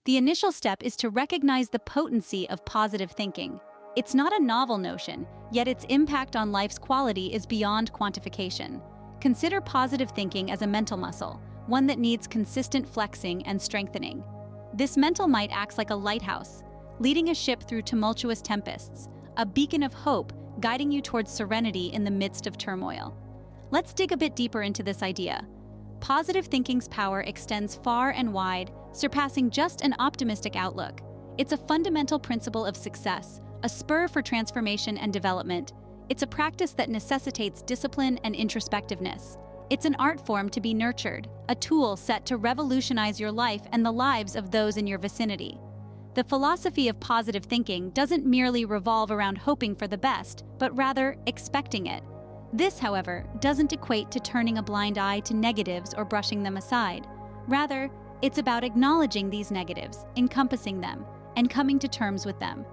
The initial step is to recognize the potency of positive thinking. It's not a novel notion, yet its impact on life's quality is beyond quantification. Consider positive thinking as a mental muscle, one that needs consistent flexing and strengthening. This mental might acts like a lighthouse, leading a ship through tumultuous tempests, a beacon of hope guiding you towards serenity in the midst of turmoil. Let's dig a bit deeper into this idea. Positive thinking's power extends far and wide, surpassing just an optimistic outlook. It's a fundamental principle of success, a spur for transformation and development. It's a practice that necessitates discipline and introspectiveness. It's an art form to be nurtured, a tool set to revolutionize your life and the lives of those in your vicinity. The philosophy of positive thinking doesn't merely revolve around hoping for the best, but rather expecting it. This, however, doesn't equate to turning a blind eye to negatives or brushing them aside. Rather, it's about acknowledging these negatives, encompassing them, and coming to terms with them.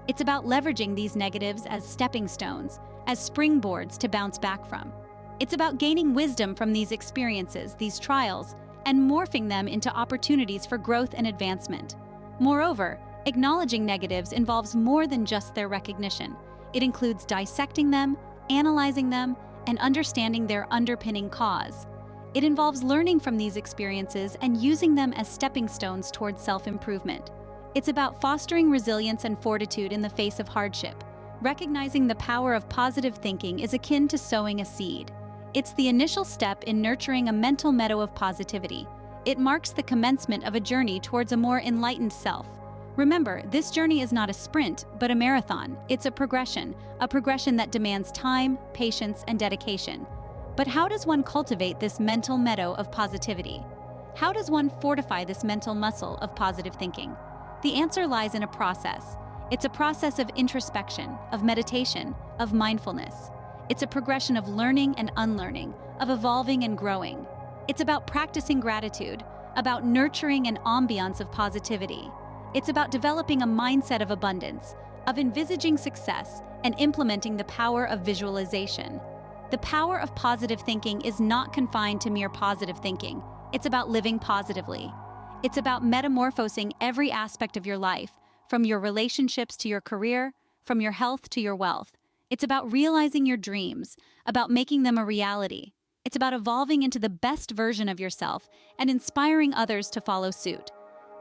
It's about leveraging these negatives as stepping stones, as springboards to bounce back from. It's about gaining wisdom from these experiences, these trials, and morphing them into opportunities for growth and advancement. Moreover, acknowledging negatives involves more than just their recognition. It includes dissecting them, analyzing them, and understanding their underpinning cause. It involves learning from these experiences and using them as stepping stones towards self-improvement. It's about fostering resilience and fortitude in the face of hardship. Recognizing the power of positive thinking is akin to sowing a seed. It's the initial step in nurturing a mental meadow of positivity. It marks the commencement of a journey towards a more enlightened self. Remember, this journey is not a sprint, but a marathon. It's a progression that demands time, patience, and dedication. But how does one cultivate this mental meadow of positivity? How does one fortify this mental muscle of positive thinking? The answer lies in a process. It's a process of introspection, of meditation, of mindfulness. It's a progression of learning and unlearning, of evolving and growing. It's about practicing gratitude, about nurturing an ambiance of positivity. It's about developing a mindset of abundance, of envisaging success, and implementing the power of visualization. The power of positive thinking is not confined to mere positive thinking. It's about living positively. It's about metamorphosing every aspect of your life, from your relationships to your career, from your health to your wealth. It's about realizing your dreams, about making them a reality. It's about evolving into the best version of yourself and inspiring others to follow suit.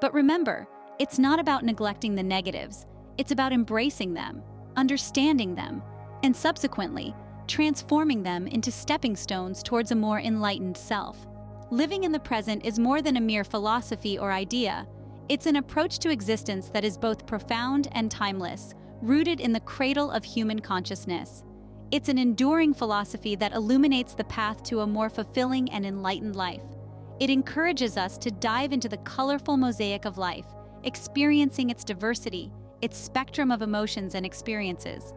But remember, it's not about neglecting the negatives. It's about embracing them, understanding them, and subsequently, transforming them into stepping stones towards a more enlightened self. Living in the present is more than a mere philosophy or idea. It's an approach to existence that is both profound and timeless, rooted in the cradle of human consciousness. It's an enduring philosophy that illuminates the path to a more fulfilling and enlightened life. It encourages us to dive into the colorful mosaic of life, experiencing its diversity, its spectrum of emotions and experiences.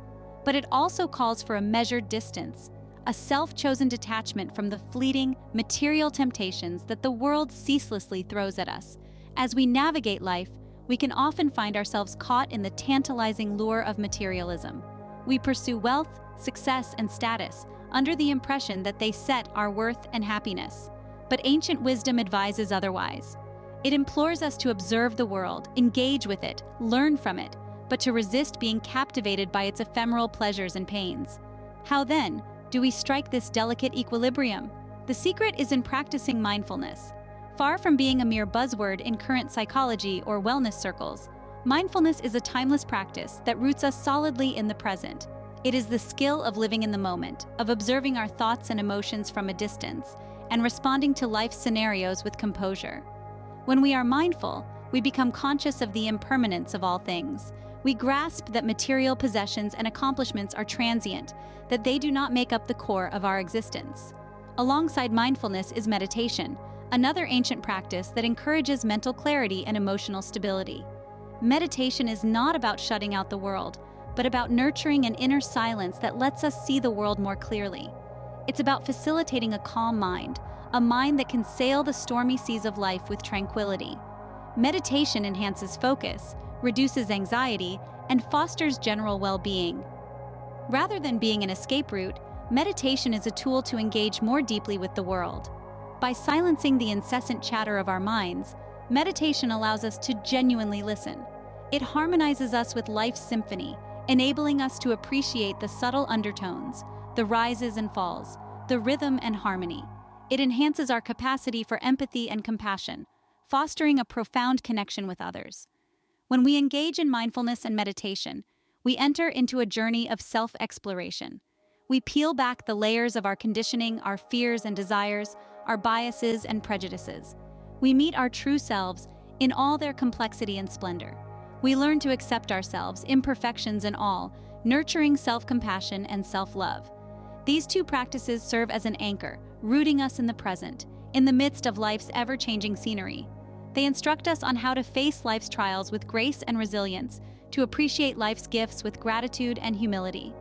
But it also calls for a measured distance, a self-chosen detachment from the fleeting, material temptations that the world ceaselessly throws at us. As we navigate life, we can often find ourselves caught in the tantalizing lure of materialism. We pursue wealth, success, and status under the impression that they set our worth and happiness. But ancient wisdom advises otherwise. It implores us to observe the world, engage with it, learn from it, but to resist being captivated by its ephemeral pleasures and pains. How then do we strike this delicate equilibrium? The secret is in practicing mindfulness. Far from being a mere buzzword in current psychology or wellness circles, mindfulness is a timeless practice that roots us solidly in the present. It is the skill of living in the moment, of observing our thoughts and emotions from a distance, and responding to life's scenarios with composure. When we are mindful, we become conscious of the impermanence of all things. We grasp that material possessions and accomplishments are transient, that they do not make up the core of our existence. Alongside mindfulness is meditation, another ancient practice that encourages mental clarity and emotional stability. Meditation is not about shutting out the world, but about nurturing an inner silence that lets us see the world more clearly. It's about facilitating a calm mind, a mind that can sail the stormy seas of life with tranquility. Meditation enhances focus, reduces anxiety, and fosters general well-being. Rather than being an escape route, meditation is a tool to engage more deeply with the world. By silencing the incessant chatter of our minds, Meditation allows us to genuinely listen. It harmonizes us with life's symphony, enabling us to appreciate the subtle undertones, the rises and falls, the rhythm and harmony. It enhances our capacity for empathy and compassion, fostering a profound connection with others. When we engage in mindfulness and meditation, we enter into a journey of self-exploration. We peel back the layers of our conditioning, our fears and desires, our biases and prejudices. We meet our true selves in all their complexity and splendor. We learn to accept ourselves, imperfections and all, nurturing self-compassion and self-love. These two practices serve as an anchor, rooting us in the present, in the midst of life's ever-changing scenery. They instruct us on how to face life's trials with grace and resilience, to appreciate life's gifts with gratitude and humility.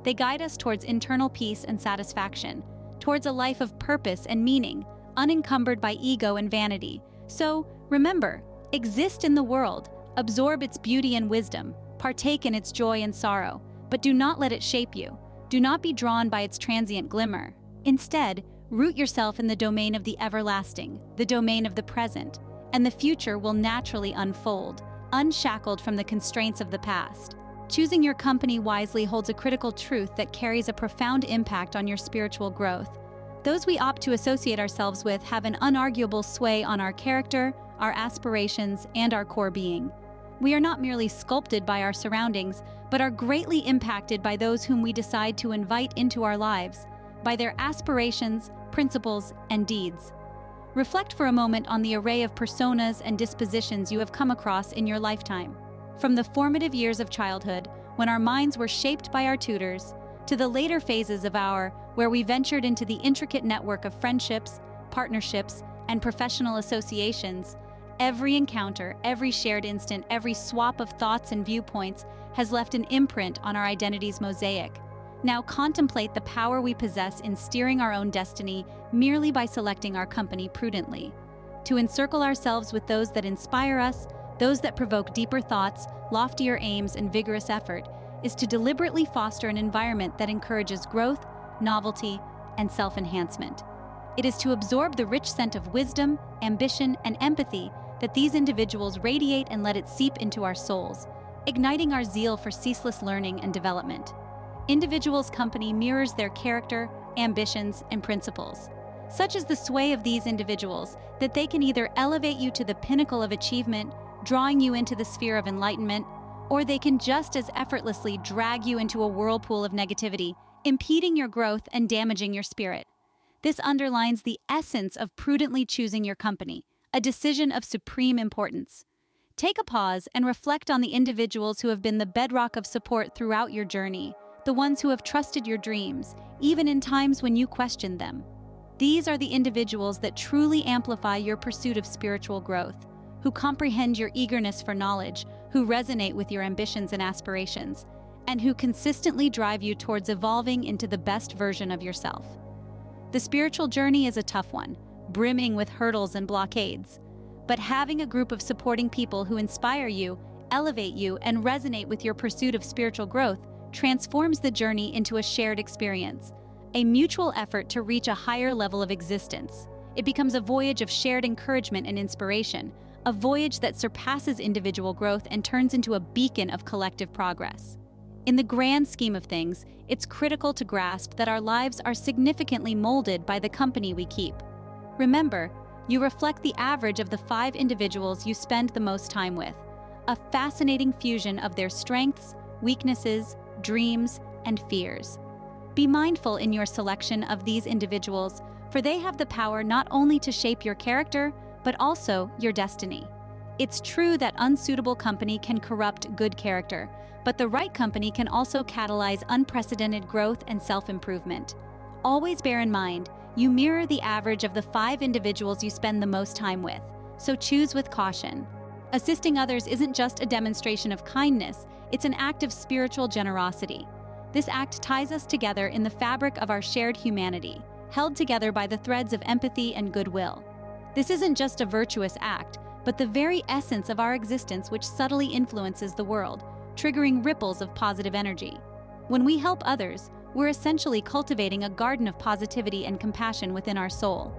They guide us towards internal peace and satisfaction, towards a life of purpose and meaning, unencumbered by ego and vanity. So, remember, exist in the world, absorb its beauty and wisdom, partake in its joy and sorrow, but do not let it shape you. Do not be drawn by its transient glimmer. Instead, root yourself in the domain of the everlasting, the domain of the present, and the future will naturally unfold, unshackled from the constraints of the past. Choosing your company wisely holds a critical truth that carries a profound impact on your spiritual growth. Those we opt to associate ourselves with have an unarguable sway on our character, our aspirations, and our core being. We are not merely sculpted by our surroundings, but are greatly impacted by those whom we decide to invite into our lives, by their aspirations, principles, and deeds. Reflect for a moment on the array of personas and dispositions you have come across in your lifetime. From the formative years of childhood, when our minds were shaped by our tutors, to the later phases of where we ventured into the intricate network of friendships, partnerships, and professional associations, every encounter, every shared instant, every swap of thoughts and viewpoints has left an imprint on our identity's mosaic. Now contemplate the power we possess in steering our own destiny merely by selecting our company prudently. To encircle ourselves with those that inspire us, those that provoke deeper thoughts, loftier aims, and vigorous effort, is to deliberately foster an environment that encourages growth, novelty, and self-enhancement. It is to absorb the rich scent of wisdom, ambition, and empathy that these individuals radiate and let it seep into our souls, igniting our zeal for ceaseless learning and development. Individuals' company mirrors their character, ambitions, and principles. Such is the sway of these individuals that they can either elevate you to the pinnacle of achievement, drawing you into the sphere of enlightenment, or they can just as effortlessly drag you into a whirlpool of negativity, impeding your growth and damaging your spirit. This underlines the essence of prudently choosing your company, a decision of supreme importance. Take a pause and reflect on the individuals who have been the bedrock of support throughout your journey, the ones who have trusted your dreams, even in times when you questioned them. These are the individuals that truly amplify your pursuit of spiritual growth, who comprehend your eagerness for knowledge, who resonate with your ambitions and aspirations, and who consistently drive you towards evolving into the best version of yourself. The spiritual journey is a tough one, brimming with hurdles and blockades. But having a group of supporting people who inspire you, elevate you, and resonate with your pursuit of spiritual growth transforms the journey into a shared experience, a mutual effort to reach a higher level of existence. It becomes a voyage of shared encouragement and inspiration, a voyage that surpasses individual growth and turns into a beacon of collective progress. In the grand scheme of things, it's critical to grasp that our lives are significantly molded by the company we keep. Remember, you reflect the average of the 5 individuals you spend the most time with, a fascinating fusion of their strengths, weaknesses, dreams, and fears. Be mindful in your selection of these individuals, for they have the power not only to shape your character, but also your destiny. It's true that unsuitable company can corrupt good character, but the right company can also catalyze unprecedented growth and self-improvement. Always bear in mind, you mirror the average of the 5 individuals you spend the most time with, so choose with caution. Assisting others isn't just a demonstration of kindness, it's an act of spiritual generosity. This act ties us together in the fabric of our shared humanity, held together by the threads of empathy and goodwill. This isn't just a virtuous act, but the very essence of our existence which subtly influences the world, triggering ripples of positive energy. When we help others, we're essentially cultivating a garden of positivity and compassion within our soul.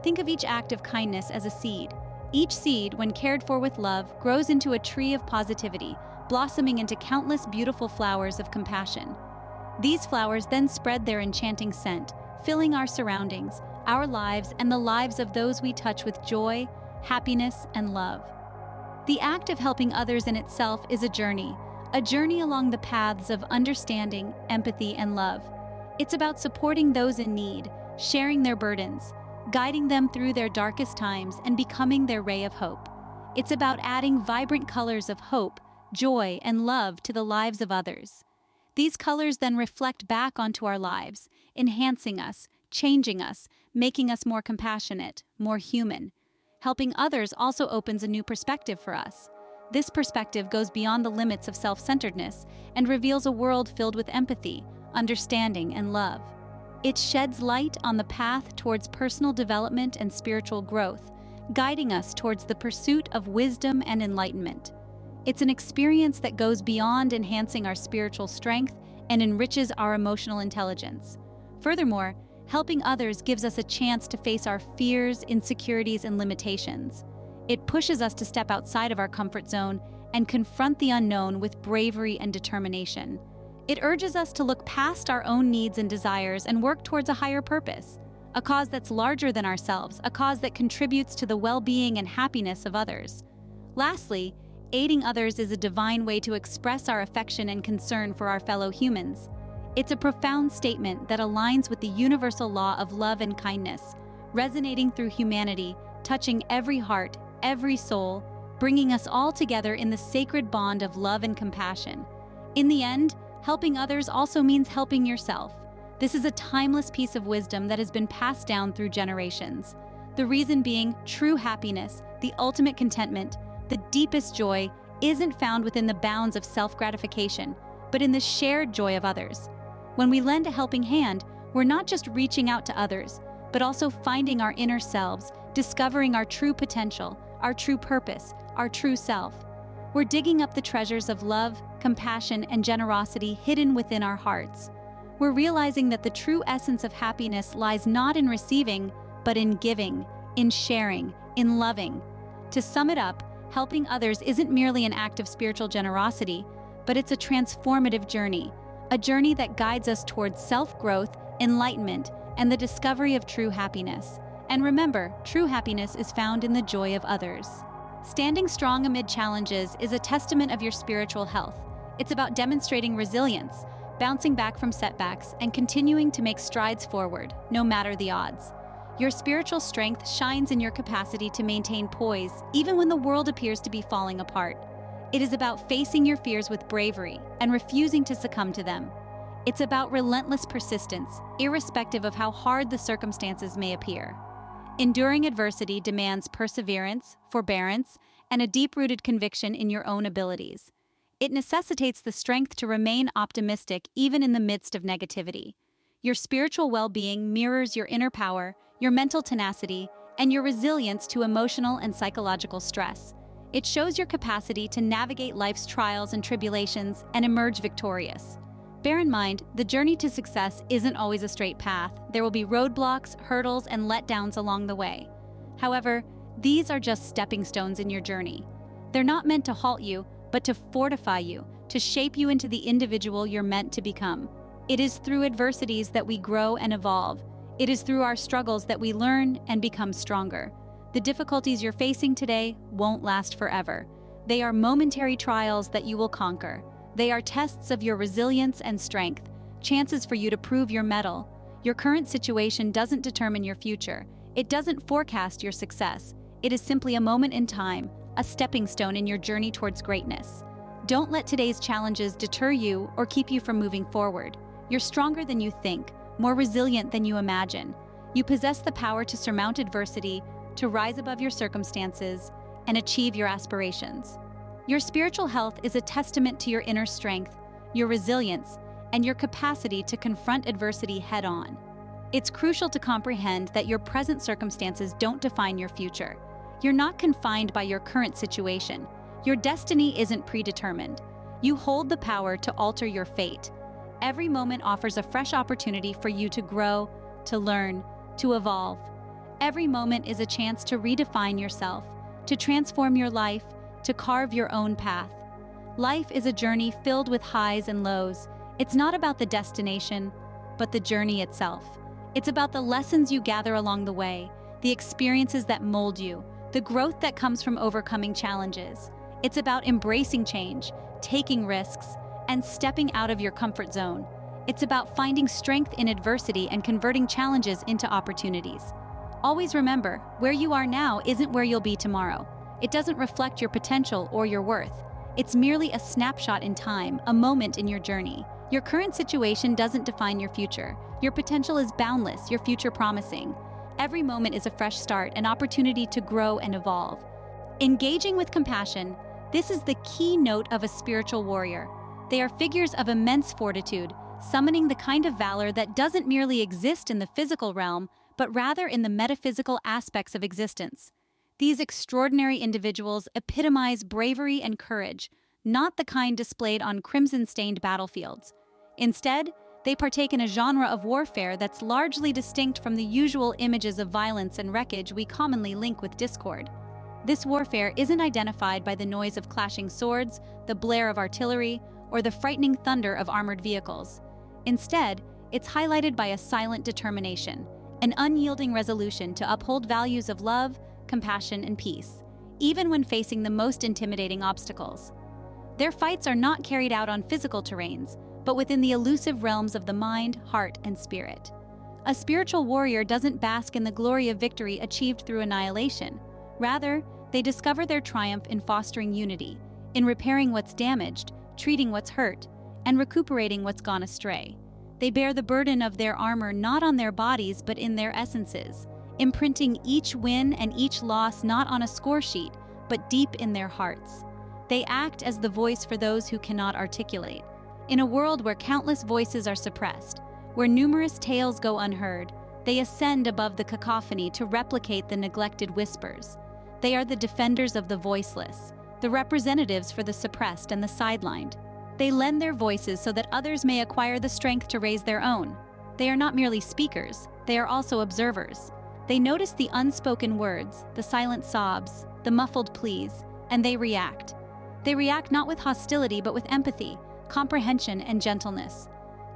Think of each act of kindness as a seed. Each seed, when cared for with love, grows into a tree of positivity, blossoming into countless beautiful flowers of compassion. These flowers then spread their enchanting scent, filling our surroundings, our lives, and the lives of those we touch with joy, happiness, and love. The act of helping others in itself is a journey along the paths of understanding, empathy, and love. It's about supporting those in need, sharing their burdens, guiding them through their darkest times, and becoming their ray of hope. It's about adding vibrant colors of hope, joy, and love to the lives of others. These colors then reflect back onto our lives, enhancing us, changing us, making us more compassionate, more human. Helping others also opens a new perspective for us. This perspective goes beyond the limits of self-centeredness and reveals a world filled with empathy, understanding, and love. It sheds light on the path towards personal development and spiritual growth, guiding us towards the pursuit of wisdom and enlightenment. It's an experience that goes beyond enhancing our spiritual strength and enriches our emotional intelligence. Furthermore, helping others gives us a chance to face our fears, insecurities, and limitations. It pushes us to step outside of our comfort zone and confront the unknown with bravery and determination. It urges us to look past our own needs and desires and work towards a higher purpose, a cause that's larger than ourselves, a cause that contributes to the well-being and happiness of others. Lastly, aiding others is a divine way to express our affection and concern for our fellow humans. It's a profound statement that aligns with the universal law of love and kindness, resonating through humanity, touching every heart, every soul, bringing us all together in the sacred bond of love and compassion. In the end, helping others also means helping yourself. This is a timeless piece of wisdom that has been passed down through generations. The reason being, true happiness, the ultimate contentment, the deepest joy, isn't found within the bounds of self-gratification, but in the shared joy of others. When we lend a helping hand, we're not just reaching out to others, but also finding our inner selves, discovering our true potential, our true purpose, our true self. We're digging up the treasures of love, compassion, and generosity hidden within our hearts. We're realizing that the true essence of happiness lies not in receiving, but in giving, in sharing, in loving. To sum it up, helping others isn't merely an act of spiritual generosity, but it's a transformative journey, a journey that guides us towards self-growth, enlightenment, and the discovery of true happiness. And remember, true happiness is found in the joy of others. Standing strong amid challenges is a testament of your spiritual health. It's about demonstrating resilience, bouncing back from setbacks, and continuing to make strides forward, no matter the odds. Your spiritual strength shines in your capacity to maintain poise, even when the world appears to be falling apart. It is about facing your fears with bravery and refusing to succumb to them. It's about relentless persistence, irrespective of how hard the circumstances may appear. Enduring adversity demands perseverance, forbearance, and a deep-rooted conviction in your own abilities. It necessitates the strength to remain optimistic even in the midst of negativity. Your spiritual well-being mirrors your inner power, your mental tenacity, and your resilience to emotional and psychological stress. It shows your capacity to navigate life's trials and tribulations and emerge victorious. Bear in mind, the journey to success isn't always a straight path. There will be roadblocks, hurdles, and letdowns along the way. However, these are just stepping stones in your journey. They're not meant to halt you, but to fortify you, to shape you into the individual you're meant to become. It is through adversities that we grow and evolve. It is through our struggles that we learn and become stronger. The difficulties you're facing today won't last forever. They are momentary trials that you will conquer. They are tests of your resilience and strength, chances for you to prove your mettle. Your current situation doesn't determine your future. It doesn't forecast your success. It is simply a moment in time, a stepping stone in your journey towards greatness. Don't let today's challenges deter you or keep you from moving forward. You're stronger than you think, more resilient than you imagine. You possess the power to surmount adversity, to rise above your circumstances, and achieve your aspirations. Your spiritual health is a testament to your inner strength, your resilience, and your capacity to confront adversity head-on. It's crucial to comprehend that your present circumstances don't define your future. You're not confined by your current situation. Your destiny isn't predetermined. You hold the power to alter your fate. Every moment offers a fresh opportunity for you to grow, to learn, to evolve. Every moment is a chance to redefine yourself, to transform your life, to carve your own path. Life is a journey filled with highs and lows. It's not about the destination, but the journey itself. It's about the lessons you gather along the way, the experiences that mold you, the growth that comes from overcoming challenges. It's about embracing change, taking risks, and stepping out of your comfort zone. It's about finding strength in adversity and converting challenges into opportunities. Always remember, where you are now isn't where you'll be tomorrow. It doesn't reflect your potential or your worth. It's merely a snapshot in time, a moment in your journey. Your current situation doesn't define your future. Your potential is boundless, your future promising. Every moment is a fresh start, an opportunity to grow and evolve. Engaging with compassion, this is the key note of a spiritual warrior. They are figures of immense fortitude, summoning the kind of valor that doesn't merely exist in the physical realm, but rather in the metaphysical aspects of existence. These extraordinary individuals epitomize bravery and courage, not the kind displayed on crimson-stained battlefields. Instead, they partake in a genre of warfare that's largely distinct from the usual images of violence and wreckage we commonly link with discord. This warfare isn't identified by the noise of clashing swords, the blare of artillery, or the frightening thunder of armored vehicles. Instead, it's highlighted by a silent determination, an unyielding resolution to uphold values of love, compassion, and peace, even when facing the most intimidating obstacles. Their fights are not carried out on physical terrains, but within the elusive realms of the mind, heart, and spirit. A spiritual warrior doesn't bask in the glory of victory achieved through annihilation. Rather, they discover their triumph in fostering unity, in repairing what's damaged, treating what's hurt, and recuperating what's gone astray. They bear the burden of their armor not on their bodies but in their essences, imprinting each win and each loss not on a score sheet, but deep in their hearts. They act as the voice for those who cannot articulate. In a world where countless voices are suppressed, where numerous tales go unheard, they ascend above the cacophony to replicate the neglected whispers. They are the defenders of the voiceless, the representatives for the suppressed and the sidelined. They lend their voices so that others may acquire the strength to raise their own. They are not merely speakers, they are also observers. They notice the unspoken words, the silent sobs, the muffled pleas, and they react. They react not with hostility but with empathy, comprehension, and gentleness.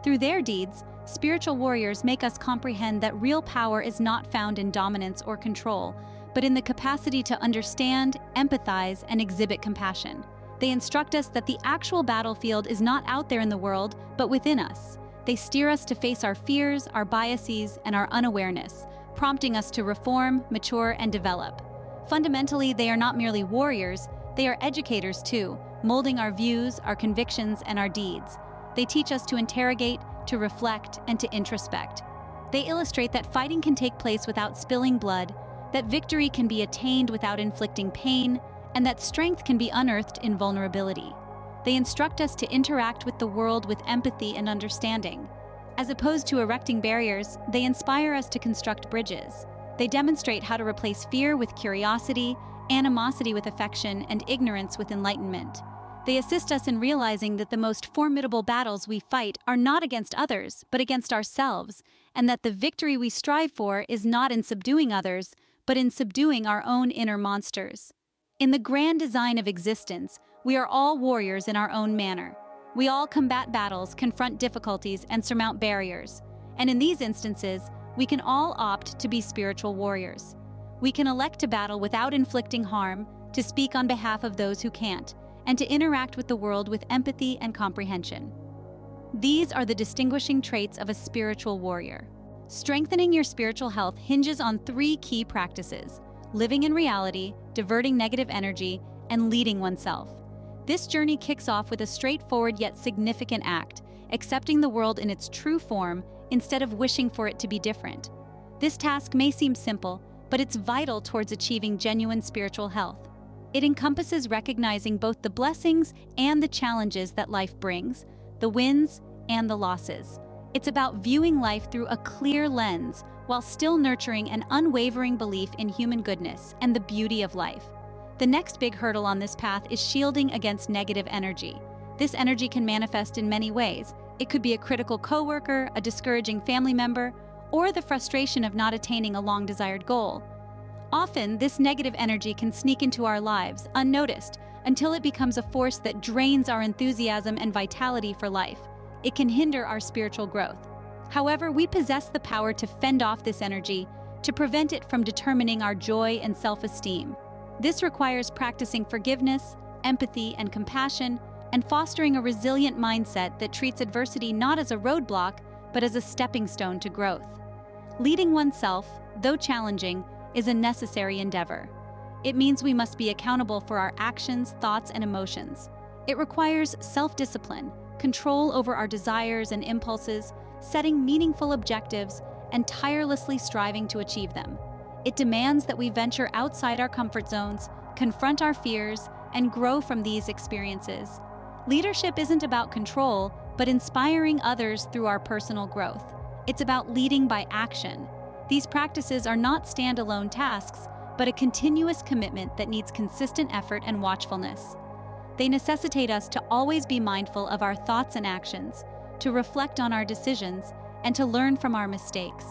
Through their deeds, spiritual warriors make us comprehend that real power is not found in dominance or control, but in the capacity to understand, empathize, and exhibit compassion. They instruct us that the actual battlefield is not out there in the world, but within us. They steer us to face our fears, our biases, and our unawareness, prompting us to reform, mature, and develop. Fundamentally, they are not merely warriors, they are educators too, molding our views, our convictions, and our deeds. They teach us to interrogate, to reflect, and to introspect. They illustrate that fighting can take place without spilling blood, that victory can be attained without inflicting pain, and that strength can be unearthed in vulnerability. They instruct us to interact with the world with empathy and understanding. As opposed to erecting barriers, they inspire us to construct bridges. They demonstrate how to replace fear with curiosity, animosity with affection, and ignorance with enlightenment. They assist us in realizing that the most formidable battles we fight are not against others, but against ourselves, and that the victory we strive for is not in subduing others, but in subduing our own inner monsters. In the grand design of existence, we are all warriors in our own manner. We all combat battles, confront difficulties, and surmount barriers. And in these instances, we can all opt to be spiritual warriors. We can elect to battle without inflicting harm, to speak on behalf of those who can't, and to interact with the world with empathy and comprehension. These are the distinguishing traits of a spiritual warrior. Strengthening your spiritual health hinges on 3 key practices: living in reality, diverting negative energy, and leading oneself. This journey kicks off with a straightforward yet significant act, accepting the world in its true form instead of wishing for it to be different. This task may seem simple, but it's vital towards achieving genuine spiritual health. It encompasses recognizing both the blessings and the challenges that life brings, the wins and the losses. It's about viewing life through a clear lens while still nurturing an unwavering belief in human goodness and the beauty of life. The next big hurdle on this path is shielding against negative energy. This energy can manifest in many ways. It could be a critical coworker, a discouraging family member, or the frustration of not attaining a long-desired goal. Often, this negative energy can sneak into our lives unnoticed until it becomes a force that drains our enthusiasm and vitality for life. It can hinder our spiritual growth. However, we possess the power to fend off this energy, to prevent it from determining our joy and self-esteem. This requires practicing forgiveness, empathy, and compassion, and fostering a resilient mindset that treats adversity not as a roadblock, but as a stepping stone to growth. Leading oneself, though challenging, is a necessary endeavor. It means we must be accountable for our actions, thoughts, and emotions. It requires self-discipline, control over our desires and impulses, setting meaningful objectives, and tirelessly striving to achieve them. It demands that we venture outside our comfort zones, confront our fears, and grow from these experiences. Leadership isn't about control, but inspiring others through our personal growth. It's about leading by action. These practices are not standalone tasks, but a continuous commitment that needs consistent effort and watchfulness. They necessitate us to always be mindful of our thoughts and actions, to reflect on our decisions, and to learn from our mistakes.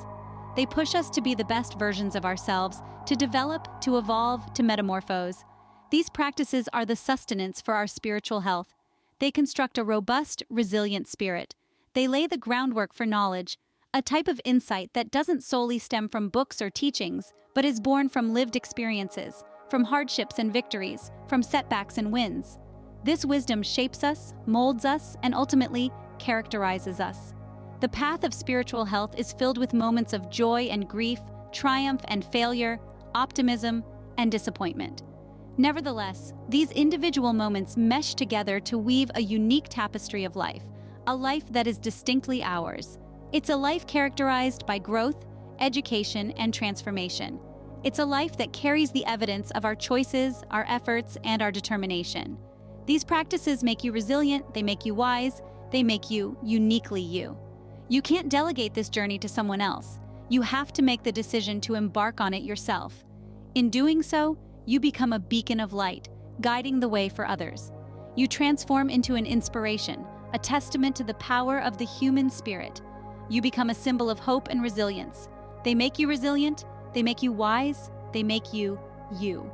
They push us to be the best versions of ourselves, to develop, to evolve, to metamorphose. These practices are the sustenance for our spiritual health. They construct a robust, resilient spirit. They lay the groundwork for knowledge, a type of insight that doesn't solely stem from books or teachings, but is born from lived experiences, from hardships and victories, from setbacks and wins. This wisdom shapes us, molds us, and ultimately characterizes us. The path of spiritual health is filled with moments of joy and grief, triumph and failure, optimism and disappointment. Nevertheless, these individual moments mesh together to weave a unique tapestry of life, a life that is distinctly ours. It's a life characterized by growth, education, and transformation. It's a life that carries the evidence of our choices, our efforts, and our determination. These practices make you resilient, they make you wise, they make you uniquely you. You can't delegate this journey to someone else. You have to make the decision to embark on it yourself. In doing so, you become a beacon of light, guiding the way for others. You transform into an inspiration, a testament to the power of the human spirit. You become a symbol of hope and resilience. They make you resilient, they make you wise, they make you you.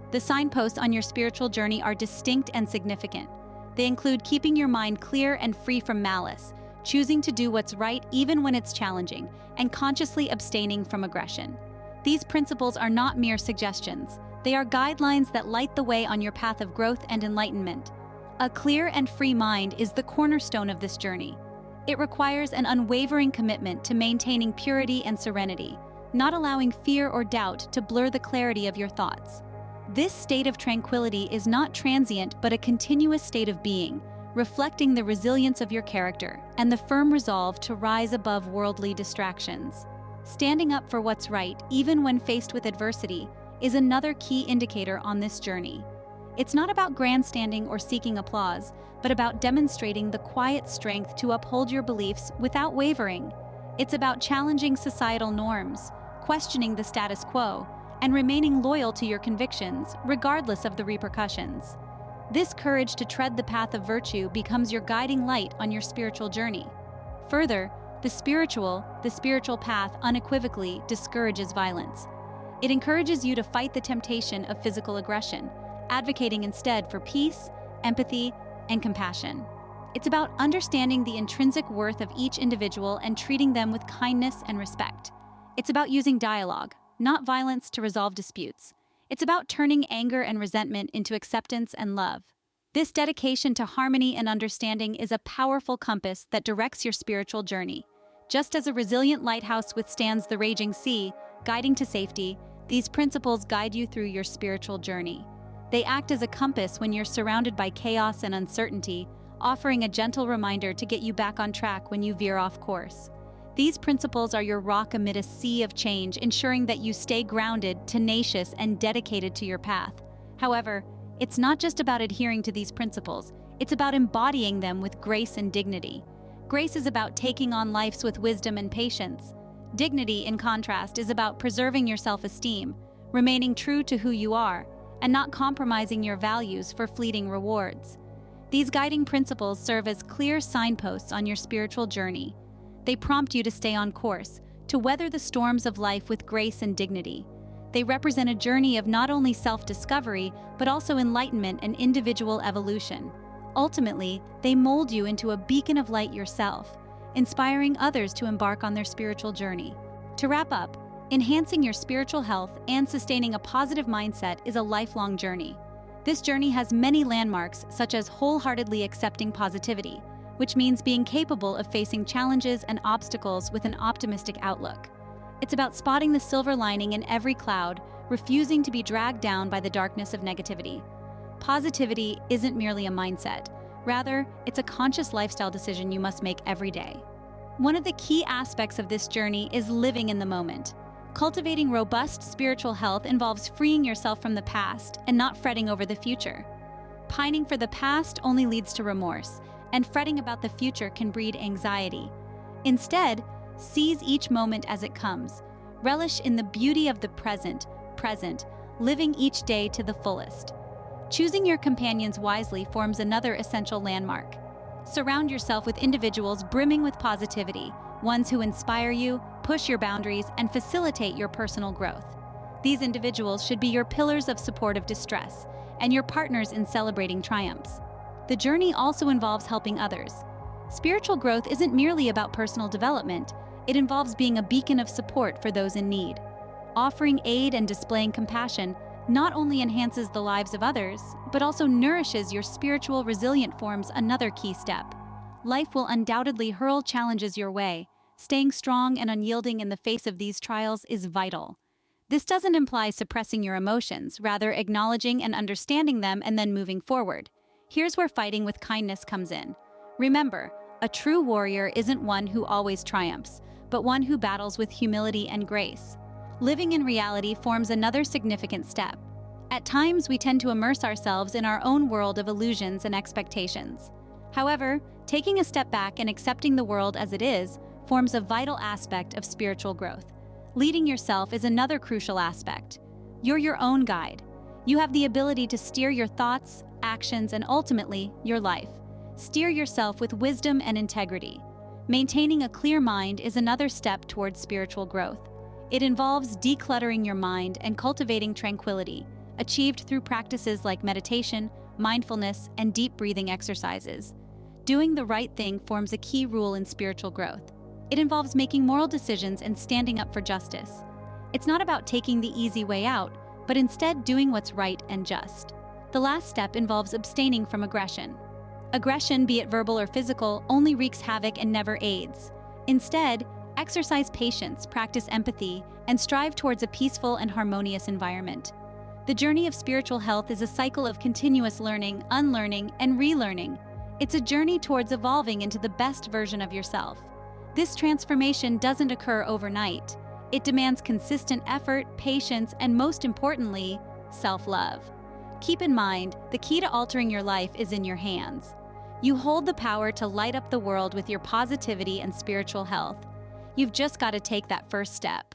The signposts on your spiritual journey are distinct and significant. They include keeping your mind clear and free from malice, choosing to do what's right even when it's challenging, and consciously abstaining from aggression. These principles are not mere suggestions. They are guidelines that light the way on your path of growth and enlightenment. A clear and free mind is the cornerstone of this journey. It requires an unwavering commitment to maintaining purity and serenity, not allowing fear or doubt to blur the clarity of your thoughts. This state of tranquility is not transient but a continuous state of being, reflecting the resilience of your character and the firm resolve to rise above worldly distractions. Standing up for what's right, even when faced with adversity, is another key indicator on this journey. It's not about grandstanding or seeking applause, but about demonstrating the quiet strength to uphold your beliefs without wavering. It's about challenging societal norms, questioning the status quo, and remaining loyal to your convictions, regardless of the repercussions. This courage to tread the path of virtue becomes your guiding light on your spiritual journey. Further, the spiritual path unequivocally discourages violence. It encourages you to fight the temptation of physical aggression, advocating instead for peace, empathy, and compassion. It's about understanding the intrinsic worth of each individual and treating them with kindness and respect. It's about using dialogue, not violence, to resolve disputes. It's about turning anger and resentment into acceptance and love. This dedication to harmony and understanding is a powerful compass that directs your spiritual journey. Just as a resilient lighthouse withstands the raging sea, guiding to safety, these principles guide you through your spiritual journey. They act as a compass when you're surrounded by chaos and uncertainty, offering a gentle reminder to get you back on track when you veer off course. These principles are your rock amid a sea of change, ensuring that you stay grounded, tenacious, and dedicated to your path. However, it's not just about adhering to these principles, it's about embodying them with grace and dignity. Grace is about taking on life with wisdom and patience. Dignity, in contrast, is about preserving your self-esteem, remaining true to who you are, and not compromising your values for fleeting rewards. These guiding principles serve as clear signposts on your spiritual journey. They prompt you to stay on course, to weather the storms of life with grace and dignity. They represent a journey of not only self-discovery, but also enlightenment and individual evolution. Ultimately, they mold you into a beacon of light yourself, inspiring others to embark on their spiritual journey. To wrap up, enhancing your spiritual health and sustaining a positive mindset is a lifelong journey. This journey has many landmarks, such as wholeheartedly accepting positivity, which means being capable of facing challenges and obstacles with an optimistic outlook. It's about spotting the silver lining in every cloud, refusing to be dragged down by the darkness of negativity. Positivity isn't merely a mindset. Rather, it's a conscious lifestyle decision you must make every day. One of the key aspects of this journey is living in the moment. Cultivating robust spiritual health involves freeing yourself from the past and not fretting over the future. Pining for the past only leads to remorse, and fretting about the future can breed anxiety. Instead, seize each moment as it comes. Relish in the beauty of the present, living each day to the fullest. Choosing your companions wisely forms another essential landmark. Surround yourself with individuals brimming with positivity, ones who inspire you, push your boundaries, and facilitate your personal growth. These individuals should be your pillars of support of distress and your partners in celebrating triumphs. The journey also involves helping others. Spiritual growth isn't merely about personal development, it involves being a beacon of support for those in need. Offering aid and displaying compassion not only enhances the lives of others, but also nourishes your spiritual resilient forms. Another key step. Life will undoubtedly hurl challenges your way. Staying strong and unyielding in the face of these trials is vital. This doesn't imply suppressing your emotions, rather acknowledging and understanding them and then moving forward. Here's where fighting with kindness comes in. Remember, a true warrior isn't one who always triumphs, but one who battles with humility and grace. Living in reality forms another significant step. At times, we tend to immerse ourselves in our own world of illusions and expectations. However, taking a step back and accepting the world as it is forms a vital aspect of spiritual growth. Leading yourself is another crucial aspect. You're your own guide. You have the ability to steer your thoughts, actions, and ultimately, your life. Steer yourself with wisdom and integrity. Maintaining a clear mind is another step towards spiritual growth. It involves decluttering your mind and cultivating tranquility, achieved through practices like meditation, mindfulness, and deep breathing exercises. Doing the right thing forms a key rule in spiritual growth. It involves making moral decisions and standing up for justice. It's not about taking the easy way out, but instead doing what's right and just. The last step involves abstaining from aggression. Aggression, be it verbal or physical, only wreaks havoc and never aids. Instead, exercise patience, practice empathy, and strive towards a peaceful and harmonious environment. The journey of spiritual health is a cycle of continuous learning, unlearning, and relearning. It's a journey towards evolving into the best version of yourself. This transformation doesn't occur overnight. It demands consistent effort, patience, and most importantly, self-love. Keep in mind, the key to altering your life is in your hands. You hold the power to light up the world with your positivity and spiritual health. You've just got to take that first step.